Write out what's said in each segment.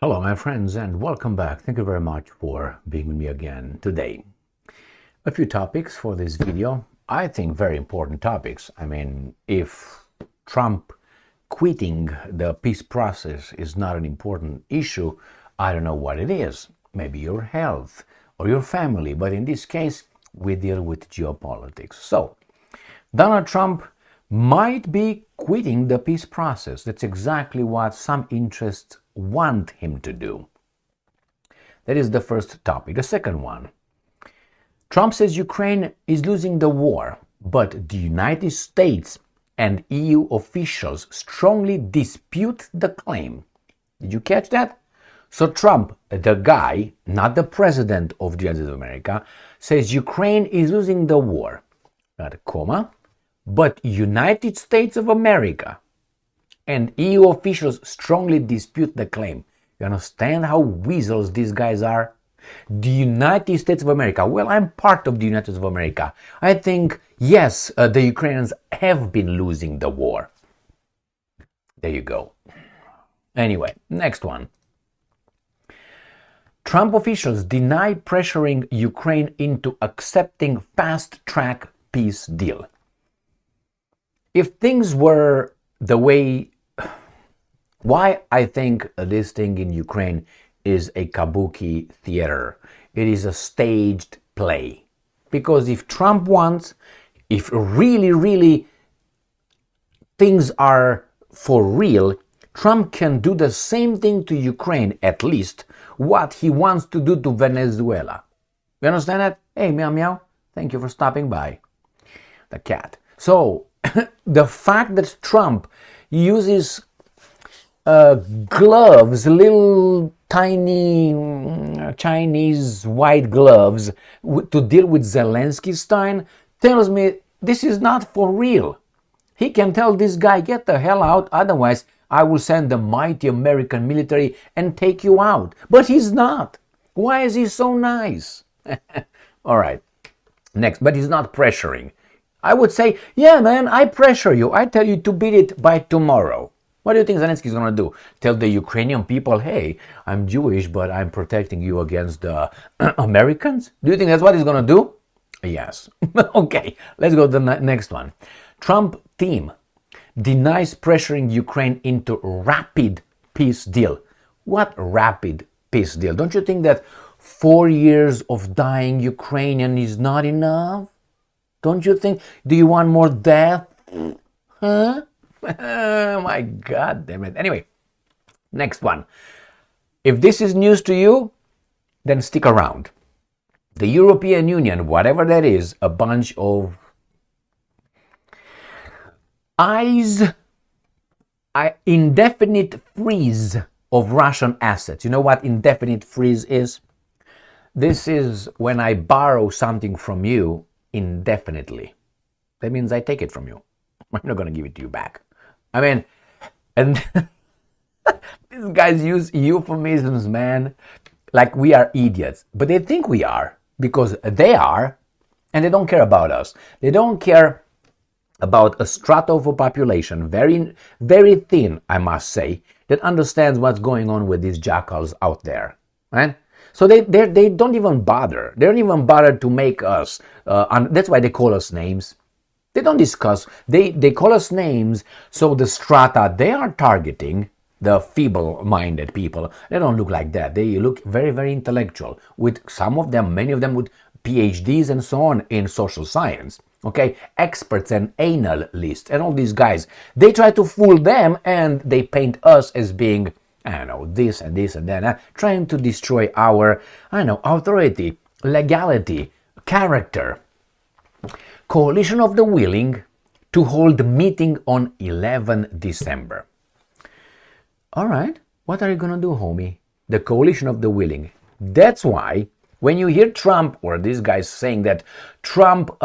Hello, my friends, and welcome back. Thank you very much for being with me again today. A few topics for this video. I think very important topics. If Trump quitting the peace process is not an important issue, I don't know what it is. Maybe your health or your family, but in this case, we deal with geopolitics. So, Donald Trump might be quitting the peace process. That's exactly what some interests want him to do. That is the first topic. The second one, Trump says Ukraine is losing the war, but the United States and EU officials strongly dispute the claim. Did you catch that? So Trump, the guy, not the president of the United States of America, says Ukraine is losing the war, not a comma, but United States of America and EU officials strongly dispute the claim. You understand how weasels these guys are? The United States of America. Well, I'm part of the United States of America. I think, yes, the Ukrainians have been losing the war. There you go. Anyway, next one. Trump officials deny pressuring Ukraine into accepting fast-track peace deal. If things were the way, why I think this thing in Ukraine is a kabuki theater. It is a staged play. Because if Trump wants, if really things are for real, Trump can do the same thing to Ukraine, at least what he wants to do to Venezuela. You understand that? Hey, meow meow, thank you for stopping by. The cat. So, the fact that Trump uses gloves, little tiny Chinese white gloves to deal with Zelensky style tells me this is not for real. He can tell this guy, get the hell out, otherwise I will send the mighty American military and take you out. But he's not. Why is he so nice? All right. Next, but he's not pressuring. I would say, yeah, man, I pressure you. I tell you to beat it by tomorrow. What do you think Zelensky is going to do? Tell the Ukrainian people, hey, I'm Jewish, but I'm protecting you against the Americans? Do you think that's what he's going to do? Yes. Okay, let's go to the next one. Trump team denies pressuring Ukraine into rapid peace deal. What rapid peace deal? Don't you think that 4 years of dying Ukrainian is not enough? Don't you think? Do you want more death? Huh? Oh my God damn it. Anyway, next one. If this is news to you, then stick around. The European Union, whatever that is, a bunch of indefinite freeze of Russian assets. You know what indefinite freeze is? This is when I borrow something from you indefinitely. That means I take it from you. I'm not going to give it to you back. And these guys use euphemisms, man, like we are idiots. But they think we are, because they are, and they don't care about us. They don't care about a strata of a population, very, very thin, I must say, that understands what's going on with these jackals out there, right? So they don't even bother. They don't even bother to make us, that's why they call us names. They don't discuss, they call us names, so the strata they are targeting, the feeble-minded people, they don't look like that. They look very, very intellectual, with some of them, many of them with PhDs and so on in social science. Okay, experts and analysts and all these guys, they try to fool them and they paint us as being, I don't know, this and this and that, trying to destroy our, authority, legality, character. Coalition of the willing to hold meeting on 11 December. All right, what are you going to do, homie? The coalition of the willing. That's why when you hear Trump or these guys saying that Trump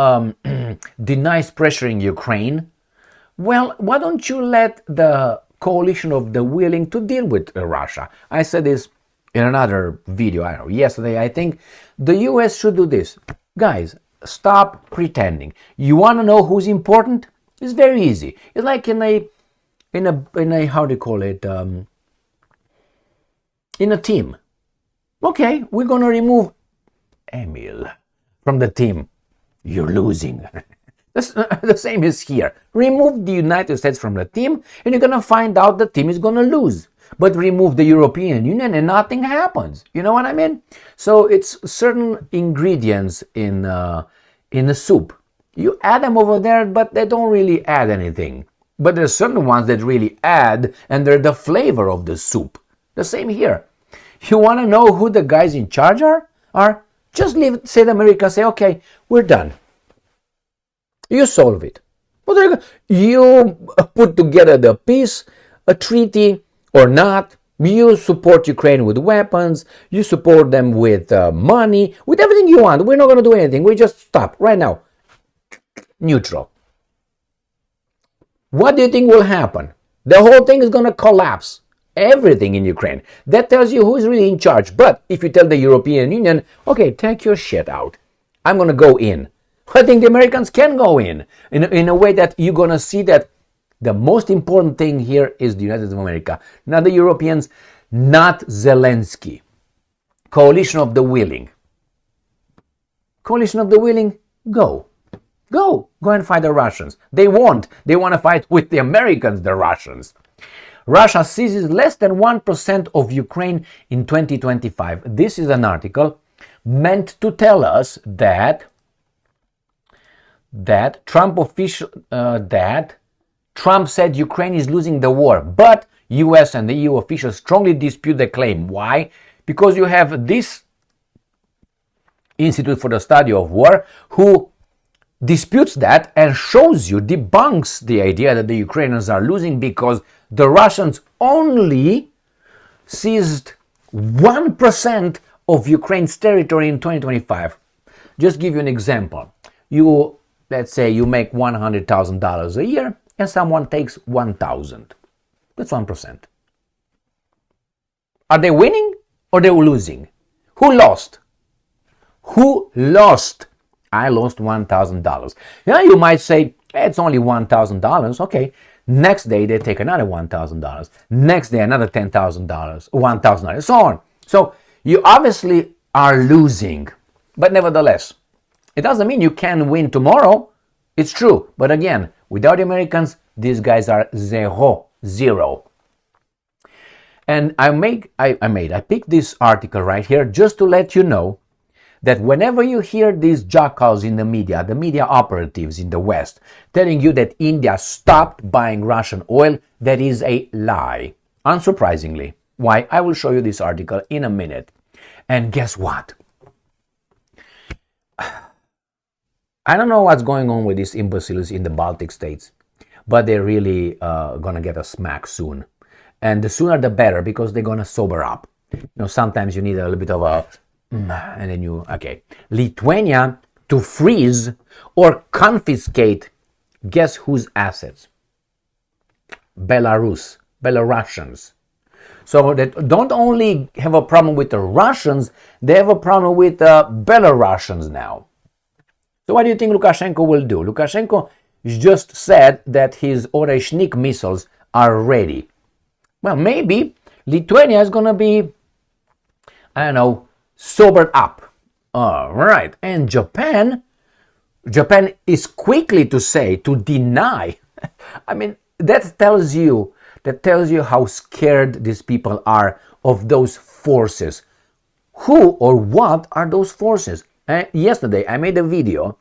denies pressuring Ukraine, well, why don't you let the coalition of the willing to deal with Russia? I said this in another video, I don't know, yesterday. I think the US should do this. Guys, stop pretending. You want to know who's important? It's very easy. It's like in a how do you call it? in a team. Okay, we're going to remove Emil from the team. You're losing. The same is here. Remove the United States from the team and you're going to find out the team is going to lose. But remove the European Union and nothing happens. You know what I mean? So it's certain ingredients in a soup. You add them over there, but they don't really add anything. But there's certain ones that really add, and they're the flavor of the soup. The same here. You want to know who the guys in charge are? Just leave, say the Americans, say, okay, we're done. You solve it. You put together the peace, a treaty or not. You support Ukraine with weapons. You support them with money, with everything you want. We're not going to do anything. We just stop right now. Neutral. What do you think will happen? The whole thing is going to collapse. Everything in Ukraine. That tells you who's really in charge. But if you tell the European Union, okay, take your shit out. I'm going to go in. I think the Americans can go in a way that you're going to see that the most important thing here is the United States of America, not the Europeans, not Zelensky. Coalition of the willing. Coalition of the willing, go. Go and fight the Russians. They won't. They want to fight with the Americans, the Russians. Russia seizes less than 1% of Ukraine in 2025. This is an article meant to tell us that Trump said Ukraine is losing the war, but US and the EU officials strongly dispute the claim. Why? Because you have this Institute for the Study of War who disputes that and shows you, debunks the idea that the Ukrainians are losing because the Russians only seized 1% of Ukraine's territory in 2025. Just give you an example. Let's say you make $100,000 a year and someone takes 1,000. That's 1%. Are they winning or they losing? Who lost? Who lost? I lost $1,000. Yeah, you might say, hey, it's only $1,000. Okay. Next day, they take another $1,000. Next day, another $10,000, $1,000, so on. So you obviously are losing. But nevertheless, it doesn't mean you can win tomorrow. It's true. But again, without the Americans, these guys are zero. And I picked this article right here just to let you know that whenever you hear these jackals in the media operatives in the West, telling you that India stopped buying Russian oil, that is a lie. Unsurprisingly. Why? I will show you this article in a minute. And guess what? I don't know what's going on with these imbeciles in the Baltic states, but they're really gonna get a smack soon. And the sooner the better, because they're gonna sober up. You know, sometimes you need a little bit of a and then Lithuania to freeze or confiscate, guess whose assets? Belarusians. So they don't only have a problem with the Russians, they have a problem with the Belarusians now. So what do you think Lukashenko will do? Lukashenko just said that his Oreshnik missiles are ready. Well, maybe Lithuania is going to be, I don't know, sobered up. All right. And Japan is quickly to deny. I mean, that tells you how scared these people are of those forces. Who or what are those forces? Yesterday, I made a video,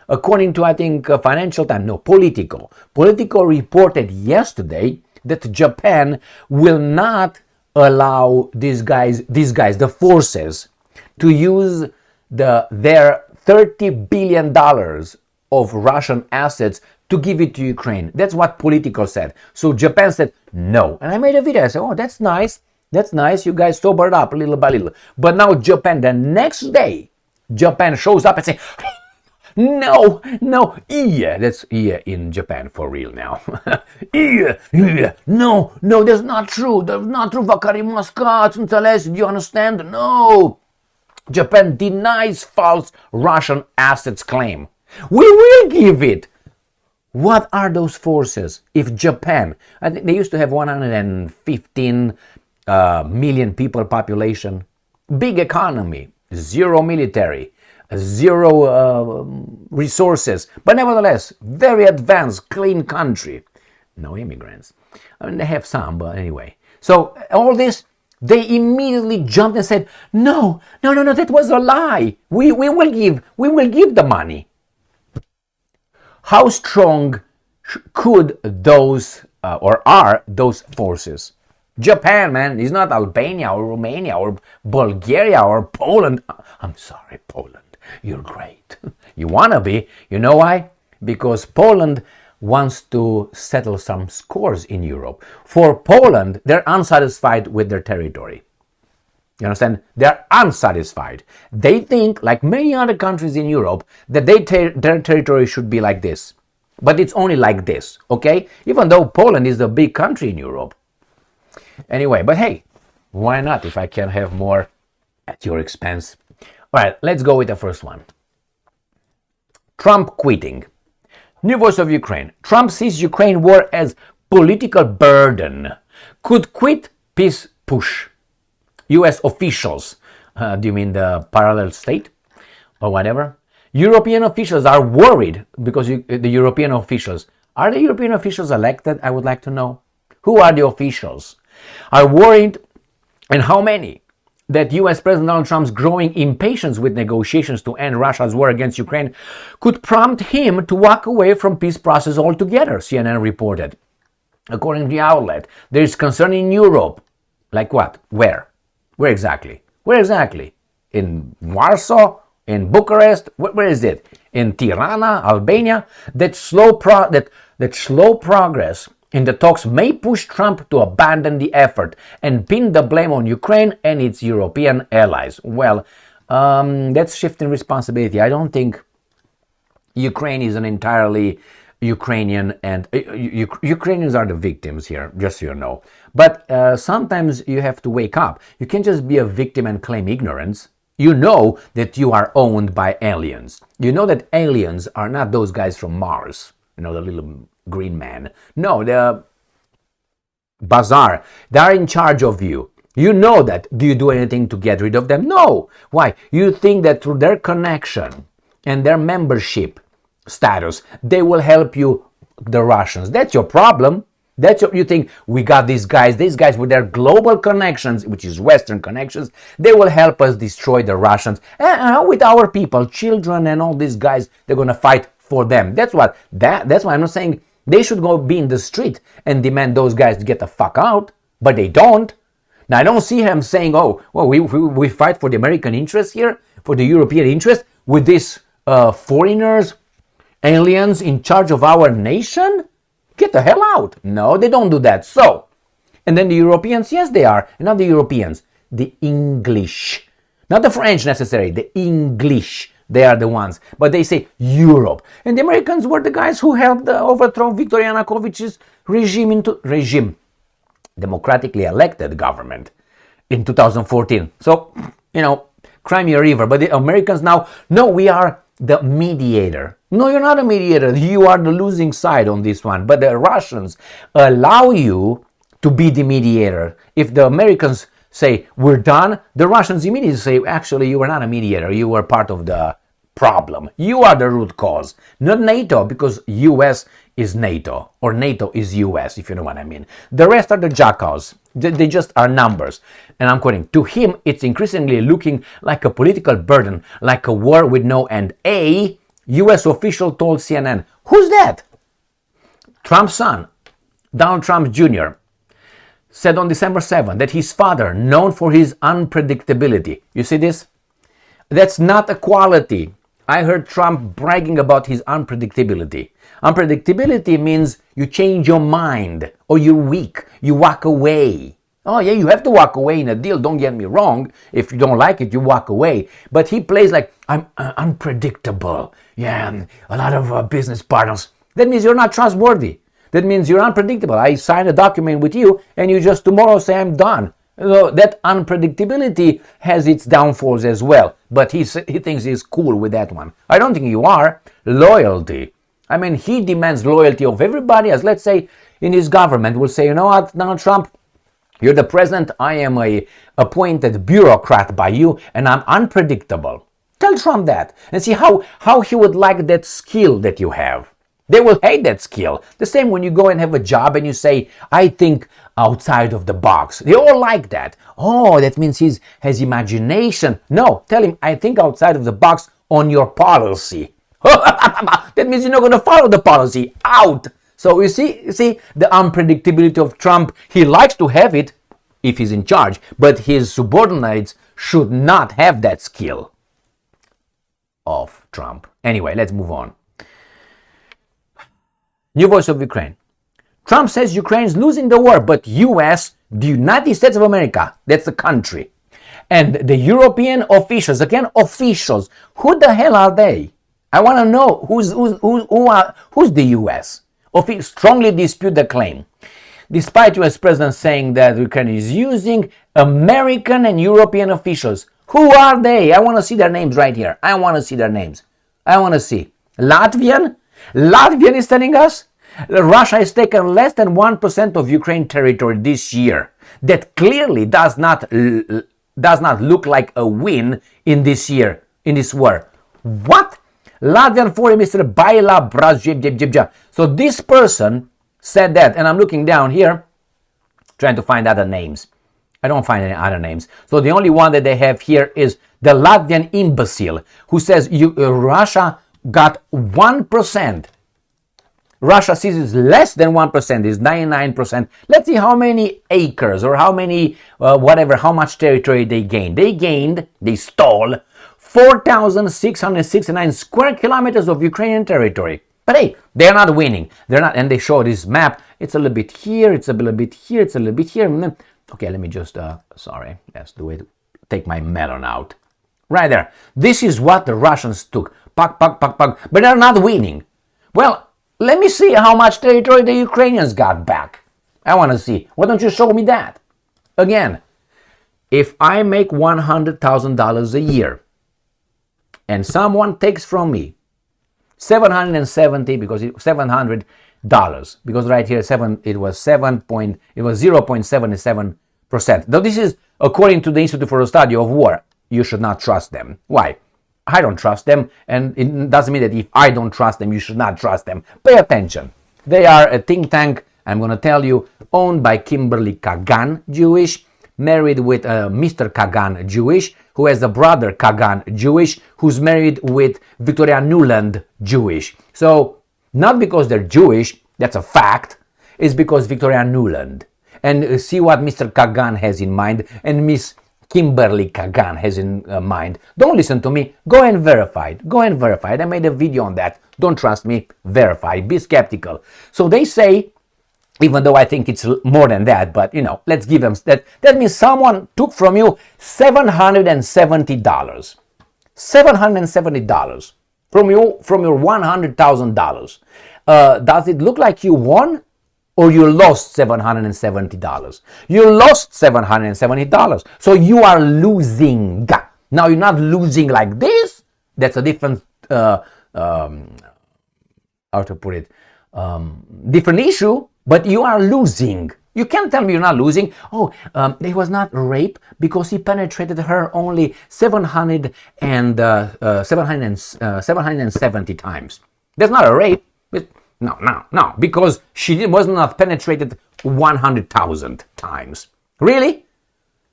according to, I think, Financial Times, no, Political. Political reported yesterday that Japan will not allow these guys, the forces, to use their $30 billion of Russian assets to give it to Ukraine. That's what Political said. So Japan said no. And I made a video. I said, oh, that's nice. That's nice. You guys sobered up little by little. But now Japan, the next day, Japan shows up and says, no, yeah, that's yeah in Japan for real now. yeah, no, that's not true. That's not true. Do you understand? No. Japan denies false Russian assets claim. We will give it. What are those forces? If Japan, I think they used to have 115 million people population, big economy, zero military, zero resources, but nevertheless, very advanced, clean country. No immigrants. I mean, they have some, but anyway. So all this, they immediately jumped and said, no, that was a lie. We will give the money. How strong could those or are those forces? Japan, man, is not Albania or Romania or Bulgaria or Poland. I'm sorry, Poland, you're great. You want to be. You know why? Because Poland wants to settle some scores in Europe. For Poland, they're unsatisfied with their territory. You understand? They're unsatisfied. They think, like many other countries in Europe, that their territory should be like this. But it's only like this, okay? Even though Poland is the big country in Europe. Anyway, but hey, why not if I can have more at your expense? All right, let's go with the first one. Trump quitting. New voice of Ukraine. Trump sees Ukraine war as political burden. Could quit peace push. US officials. Do you mean the parallel state or whatever? European officials are worried because the European officials. Are the European officials elected? I would like to know. Who are the officials? Are worried, and how many, that US President Donald Trump's growing impatience with negotiations to end Russia's war against Ukraine could prompt him to walk away from peace process altogether, CNN reported. According to the outlet, there is concern in Europe. Like what? Where? Where exactly? Where exactly? In Warsaw? In Bucharest? Where is it? In Tirana, Albania? That slow progress in the talks may push Trump to abandon the effort and pin the blame on Ukraine and its European allies. Well, that's shifting responsibility. I don't think Ukraine is an entirely Ukrainian, and Ukrainians are the victims here, just so you know. But sometimes you have to wake up. You can't just be a victim and claim ignorance. You know that you are owned by aliens. You know that aliens are not those guys from Mars, you know, the little green man. No, the bazaar. They are in charge of you. You know that. Do you do anything to get rid of them? No. Why? You think that through their connection and their membership status, they will help you, the Russians. That's your problem. You think we got these guys with their global connections, which is Western connections, they will help us destroy the Russians. With our people, children and all these guys, they're going to fight for them. That's why I'm not saying they should go be in the street and demand those guys to get the fuck out, but they don't. Now, I don't see him saying, oh, well, we fight for the American interest here, for the European interest, with these foreigners, aliens in charge of our nation? Get the hell out. No, they don't do that. So, and then the Europeans, yes, they are. And not the Europeans, the English. Not the French necessarily, the English. They are the ones. But they say Europe. And the Americans were the guys who helped overthrow Viktor Yanukovych's regime, democratically elected government in 2014. So, Crimea River. But the Americans now, no, we are the mediator. No, you're not a mediator. You are the losing side on this one. But the Russians allow you to be the mediator. If the Americans say, we're done, the Russians immediately say, actually, you were not a mediator. You were part of the problem. You are the root cause. Not NATO, because US is NATO, or NATO is US, if you know what I mean. The rest are the jackals. They just are numbers. And I'm quoting, to him, it's increasingly looking like a political burden, like a war with no end. A US official told CNN. Who's that? Trump's son, Donald Trump Jr., said on December 7 that his father, known for his unpredictability. You see this? That's not a quality. I heard Trump bragging about his unpredictability. Unpredictability means you change your mind, or you're weak, you walk away. Oh yeah, you have to walk away in a deal, don't get me wrong. If you don't like it, you walk away. But he plays like, I'm unpredictable. Yeah, a lot of business partners. That means you're not trustworthy. That means you're unpredictable. I sign a document with you and you just tomorrow say I'm done. So that unpredictability has its downfalls as well. But he thinks he's cool with that one. I don't think you are. Loyalty. I mean, he demands loyalty of everybody, as let's say in his government will say, you know what, Donald Trump, You're the president, I am a appointed bureaucrat by you, and I'm unpredictable. Tell Trump that and see how he would like that skill that you have. They will hate that skill. The same when you go and have a job and you say, I think outside of the box. They all like that. Oh, that means he has imagination. No, tell him, I think outside of the box on your policy. That means you're not going to follow the policy. Out. So you see the unpredictability of Trump. He likes to have it if he's in charge, but his subordinates should not have that skill of Trump. Anyway, let's move on. New voice of Ukraine. Trump says Ukraine is losing the war, but US, the United States of America, that's the country, and the European officials, again officials, who the hell are they? I want to know who's the US. Strongly dispute the claim. Despite US President saying that Ukraine is using American and European officials. Who are they? I want to see their names right here. I want to see their names. I want to see. Latvian is telling us Russia has taken less than 1% of Ukraine territory this year. That clearly does not look like a win in this year, in this war. What? Latvian Foreign Minister Baila Brazjebjebjebja. So this person said that, and I'm looking down here, trying to find other names. I don't find any other names. So the only one that they have here is the Latvian imbecile who says Russia got 1%. Russia sees less than 1%, is 99%. Let's see how many acres or how many, how much territory they gained. They stole 4,669 square kilometers of Ukrainian territory. But hey, they're not winning. They're not, and they show this map. It's a little bit here, it's a little bit here, it's a little bit here. And then, okay, let me just, sorry, that's the way to take my melon out. Right there. This is what the Russians took. Pak. But they're not winning. Well, let me see how much territory the Ukrainians got back. I want to see. Why don't you show me that? Again, if I make $100,000 a year and someone takes from me $770 because $700 because right here it was 0.77%. Now this is according to the Institute for the Study of War. You should not trust them. Why? I don't trust them, and it doesn't mean that if I don't trust them, you should not trust them. Pay attention. They are a think tank, I'm going to tell you, owned by Kimberly Kagan, Jewish, married with Mr. Kagan, Jewish, who has a brother Kagan, Jewish, who's married with Victoria Nuland, Jewish. So, not because they're Jewish, that's a fact, it's because Victoria Nuland. And see what Mr. Kagan has in mind, and Miss Kimberly Kagan has in mind. Don't listen to me. Go and verify it. I made a video on that. Don't trust me. Verify. Be skeptical. So they say, even though I think it's more than that, but let's give them that. That means someone took from you $770. $770 from your $100,000. Does it look like you won? Or you lost $770. You lost $770. So you are losing. Now you're not losing like this. That's a different, how to put it, different issue. But you are losing. You can't tell me you're not losing. Oh, it was not rape because he penetrated her only 770 times. That's not a rape. No, because she was not penetrated 100,000 times. Really?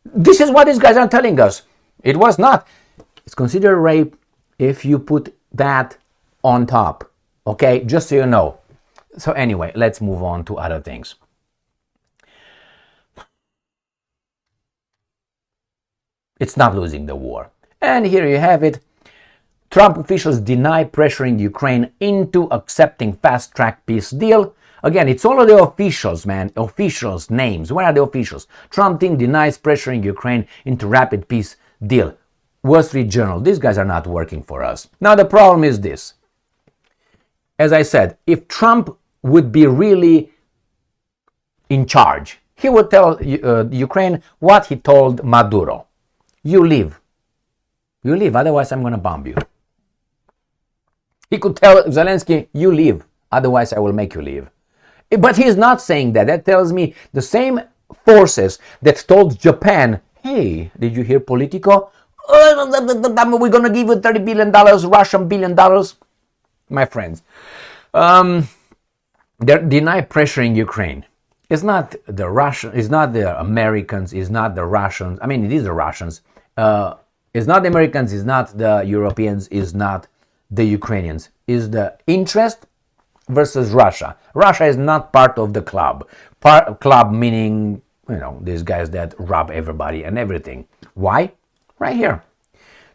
This is what these guys are telling us. It was not. It's considered rape if you put that on top. Okay, just so you know. So anyway, let's move on to other things. It's not losing the war. And here you have it. Trump officials deny pressuring Ukraine into accepting fast-track peace deal. Again, it's all of the officials, man. Officials' names. Where are the officials? Trump team denies pressuring Ukraine into rapid peace deal. Wall Street Journal. These guys are not working for us. Now, the problem is this. As I said, if Trump would be really in charge, he would tell Ukraine what he told Maduro. You leave. Otherwise I'm going to bomb you. He could tell Zelensky, you leave, otherwise I will make you leave. But he's not saying that. That tells me the same forces that told Japan, hey, did you hear Politico? We're going to give you $30 billion, Russian billion dollars. My friends, they deny pressuring Ukraine. It's not the Russian, it's not the Americans, it's not the Russians. I mean, it is the Russians. It's not the Americans, it's not the Europeans, it's not the Ukrainians. It's the interest versus Russia. Russia is not part of the club. Club meaning, these guys that rob everybody and everything. Why? Right here.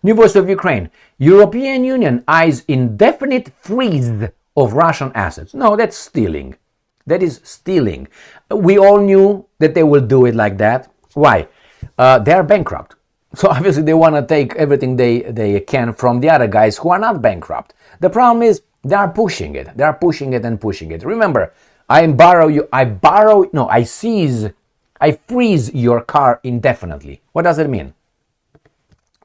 New voice of Ukraine. European Union eyes indefinite freeze of Russian assets. No, that's stealing. That is stealing. We all knew that they will do it like that. Why? They are bankrupt. So obviously they want to take everything they can from the other guys who are not bankrupt. The problem is they are pushing it. They are pushing it and pushing it. Remember, I freeze your car indefinitely. What does it mean?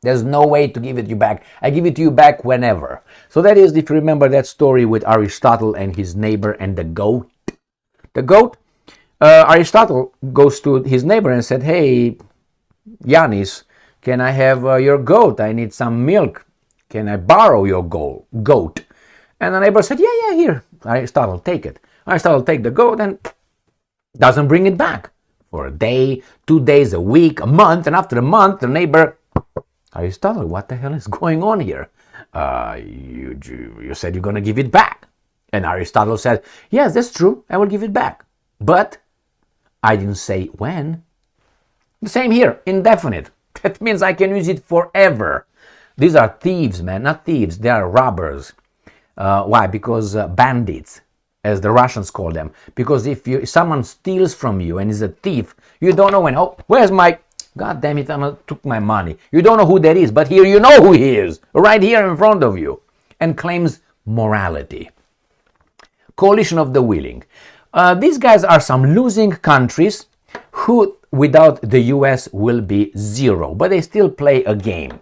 There's no way to give it you back. I give it to you back whenever. So that is, if you remember that story with Aristotle and his neighbor and the goat. The goat, Aristotle goes to his neighbor and said, hey, Yanis, can I have your goat? I need some milk. Can I borrow your goat? And the neighbor said, yeah, here. Aristotle, take it. Aristotle take the goat and doesn't bring it back. For a day, 2 days, a week, a month, and after a month, the neighbor, Aristotle, what the hell is going on here? You said you're going to give it back. And Aristotle said, yes, that's true. I will give it back. But I didn't say when. The same here, indefinite. That means I can use it forever. These are thieves, man. Not thieves. They are robbers. Why? Because bandits, as the Russians call them. Because if someone steals from you and is a thief, you don't know when. Oh, where's my... God damn it, I took my money. You don't know who that is, but here you know who he is. Right here in front of you. And claims morality. Coalition of the willing. These guys are some losing countries who, without the US, will be zero. But they still play a game.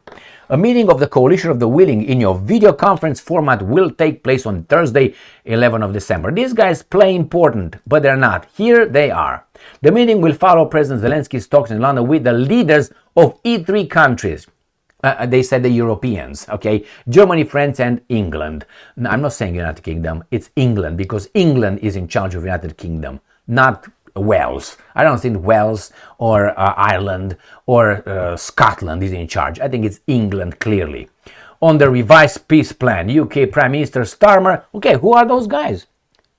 A meeting of the Coalition of the Willing in your video conference format will take place on Thursday, 11th of December. These guys play important, but they're not. Here they are. The meeting will follow President Zelensky's talks in London with the leaders of E3 countries. They said the Europeans, okay? Germany, France, and England. No, I'm not saying United Kingdom. It's England, because England is in charge of United Kingdom, not Wales. I don't think Wales or Ireland or Scotland is in charge. I think it's England, clearly. On the revised peace plan, UK Prime Minister Starmer. Okay, who are those guys?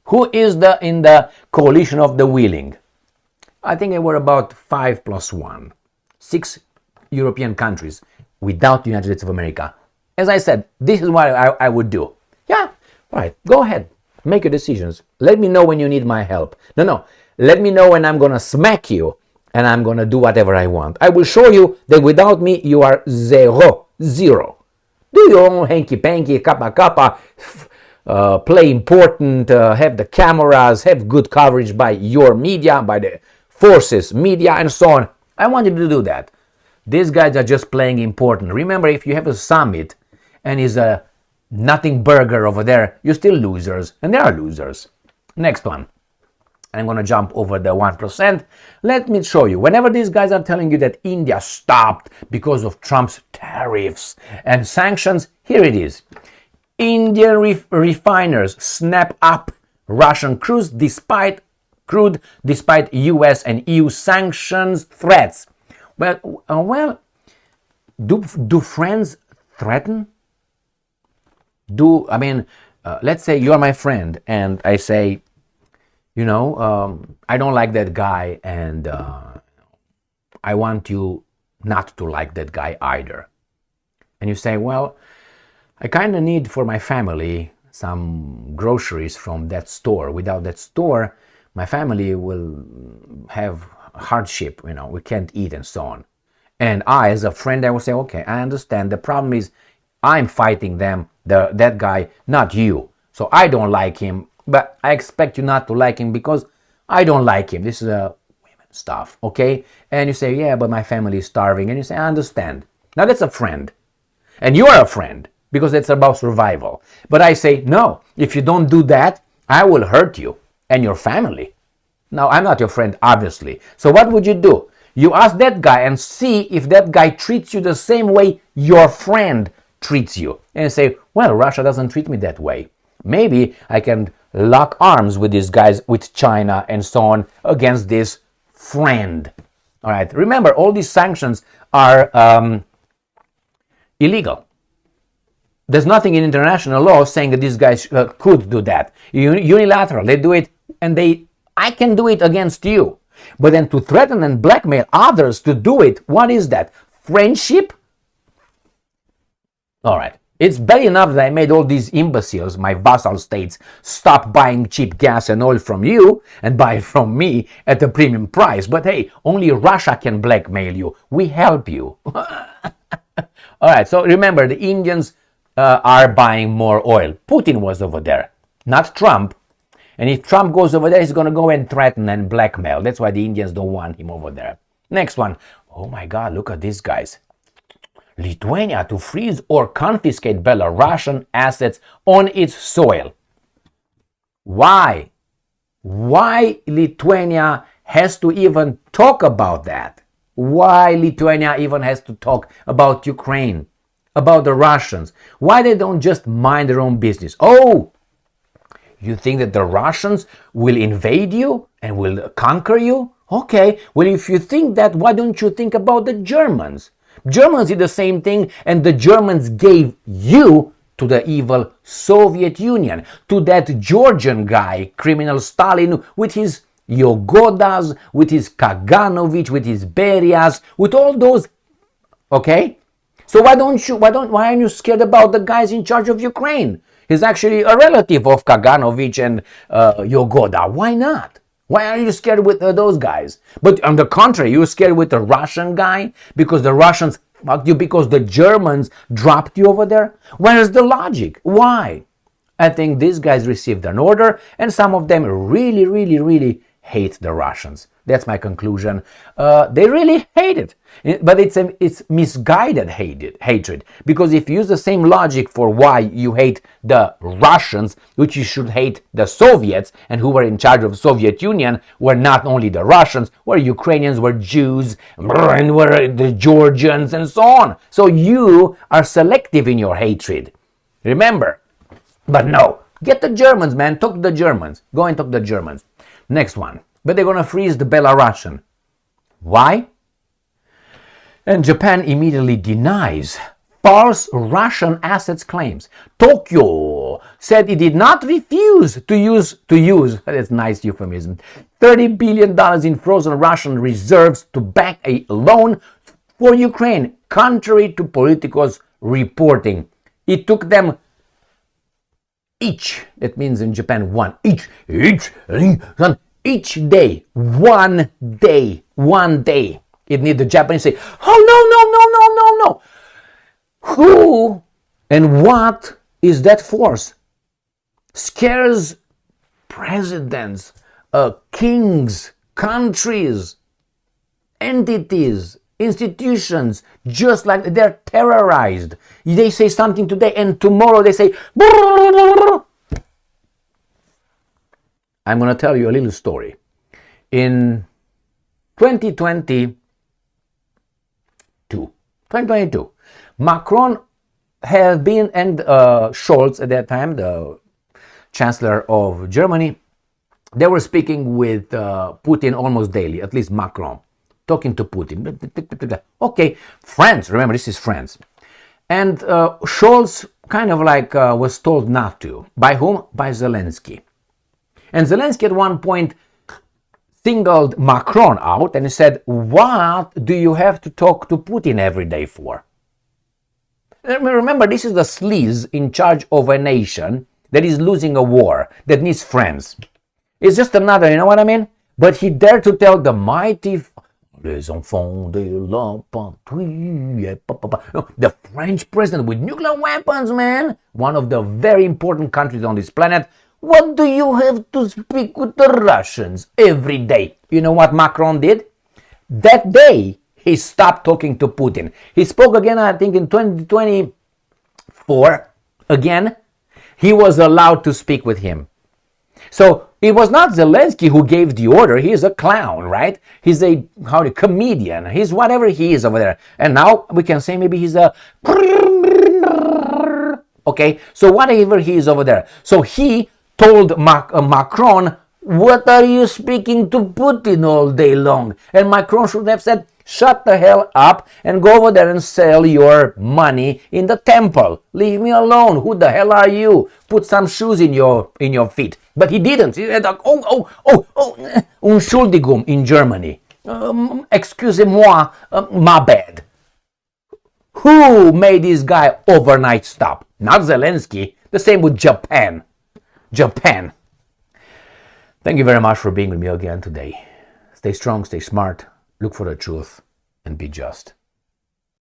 Who is in the coalition of the willing? I think it were about 5 + 1. 6 European countries without the United States of America. As I said, this is what I would do. Yeah, all right, go ahead. Make your decisions. Let me know when you need my help. No. Let me know when I'm going to smack you and I'm going to do whatever I want. I will show you that without me, you are zero. Do your own hanky-panky, kappa, play important, have the cameras, have good coverage by your media, by the forces, media, and so on. I want you to do that. These guys are just playing important. Remember, if you have a summit and is a nothing burger over there, you're still losers, and they are losers. Next one. I'm going to jump over the 1%. Let me show you. Whenever these guys are telling you that India stopped because of Trump's tariffs and sanctions, here it is. Indian refiners snap up Russian crude despite US and EU sanctions threats. Well, do friends threaten? Let's say you're my friend and I say, I don't like that guy and I want you not to like that guy either. And you say, well, I kind of need for my family some groceries from that store. Without that store, my family will have hardship, we can't eat and so on. And I, as a friend, I will say, okay, I understand. The problem is I'm fighting that guy, not you. So I don't like him. But I expect you not to like him because I don't like him. This is women stuff, okay? And you say, yeah, but my family is starving. And you say, I understand. Now that's a friend. And you are a friend because it's about survival. But I say, no, if you don't do that, I will hurt you and your family. Now, I'm not your friend, obviously. So what would you do? You ask that guy and see if that guy treats you the same way your friend treats you. And say, well, Russia doesn't treat me that way. Maybe I can lock arms with these guys, with China and so on, against this friend. All right. Remember, all these sanctions are illegal. There's nothing in international law saying that these guys could do that. Unilateral, they do it, and I can do it against you. But then to threaten and blackmail others to do it, what is that? Friendship? All right. It's bad enough that I made all these imbeciles, my vassal states, stop buying cheap gas and oil from you and buy it from me at a premium price. But hey, only Russia can blackmail you. We help you. All right, so remember, the Indians are buying more oil. Putin was over there, not Trump. And if Trump goes over there, he's going to go and threaten and blackmail. That's why the Indians don't want him over there. Next one. Oh my God, look at these guys. Lithuania to freeze or confiscate Belarusian assets on its soil. Why? Why Lithuania has to even talk about that? Why Lithuania even has to talk about Ukraine, about the Russians? Why they don't just mind their own business? Oh, you think that the Russians will invade you and will conquer you? Okay, well, if you think that, why don't you think about the Germans? Germans did the same thing, and the Germans gave you to the evil Soviet Union, to that Georgian guy, criminal Stalin, with his Yogodas, with his Kaganovich, with his Berias, with all those. Okay, so why aren't you scared about the guys in charge of Ukraine? He's actually a relative of Kaganovich and Yogoda. Why not? Why are you scared with those guys? But on the contrary, you're scared with the Russian guy because the Russians fucked you, because the Germans dropped you over there? Where's the logic? Why? I think these guys received an order, and some of them really, really, really hate the Russians. That's my conclusion. They really hate it. But it's misguided hatred. Because if you use the same logic for why you hate the Russians, which you should hate the Soviets, and who were in charge of the Soviet Union, were not only the Russians, were Ukrainians, were Jews, and were the Georgians, and so on. So you are selective in your hatred. Remember. But no, get the Germans, man. Talk to the Germans. Go and talk to the Germans. Next one. But they're going to freeze the Belarusian. Why? And Japan immediately denies false Russian assets claims. Tokyo said it did not refuse to use, that's a nice euphemism, $30 billion in frozen Russian reserves to back a loan for Ukraine, contrary to Politico's reporting. It took them each, that means in Japan one, each day, one day. It need the Japanese say, oh no. Who and what is that force? Scares presidents, kings, countries, entities, institutions, just like they're terrorized. They say something today and tomorrow they say, I'm going to tell you a little story. In 2022, Macron has been, and Scholz at that time, the Chancellor of Germany, they were speaking with Putin almost daily, at least Macron, talking to Putin. Okay, France, remember this is France. And Scholz kind of like was told not to. By whom? By Zelensky. And Zelensky at one point singled Macron out and said, what do you have to talk to Putin every day for? Remember, this is the sleaze in charge of a nation that is losing a war, that needs friends. It's just another, you know what I mean? But he dared to tell the mighty, les enfants de la patrie, the French president with nuclear weapons, man, one of the very important countries on this planet. What do you have to speak with the Russians every day? You know what Macron did? That day, he stopped talking to Putin. He spoke again, I think, in 2024. Again, he was allowed to speak with him. So it was not Zelensky who gave the order. He's a clown, right? He's a comedian. He's whatever he is over there. And now we can say maybe he's a okay. So whatever he is over there. So he told Macron, "What are you speaking to Putin all day long?" And Macron should have said, "Shut the hell up and go over there and sell your money in the temple. Leave me alone. Who the hell are you? Put some shoes in your feet." But he didn't. He said, Entschuldigung in Germany. Excusez-moi, my bad. Who made this guy overnight stop? Not Zelensky. The same with Japan. Japan. Thank you very much for being with me again today. Stay strong, stay smart, look for the truth, and be just.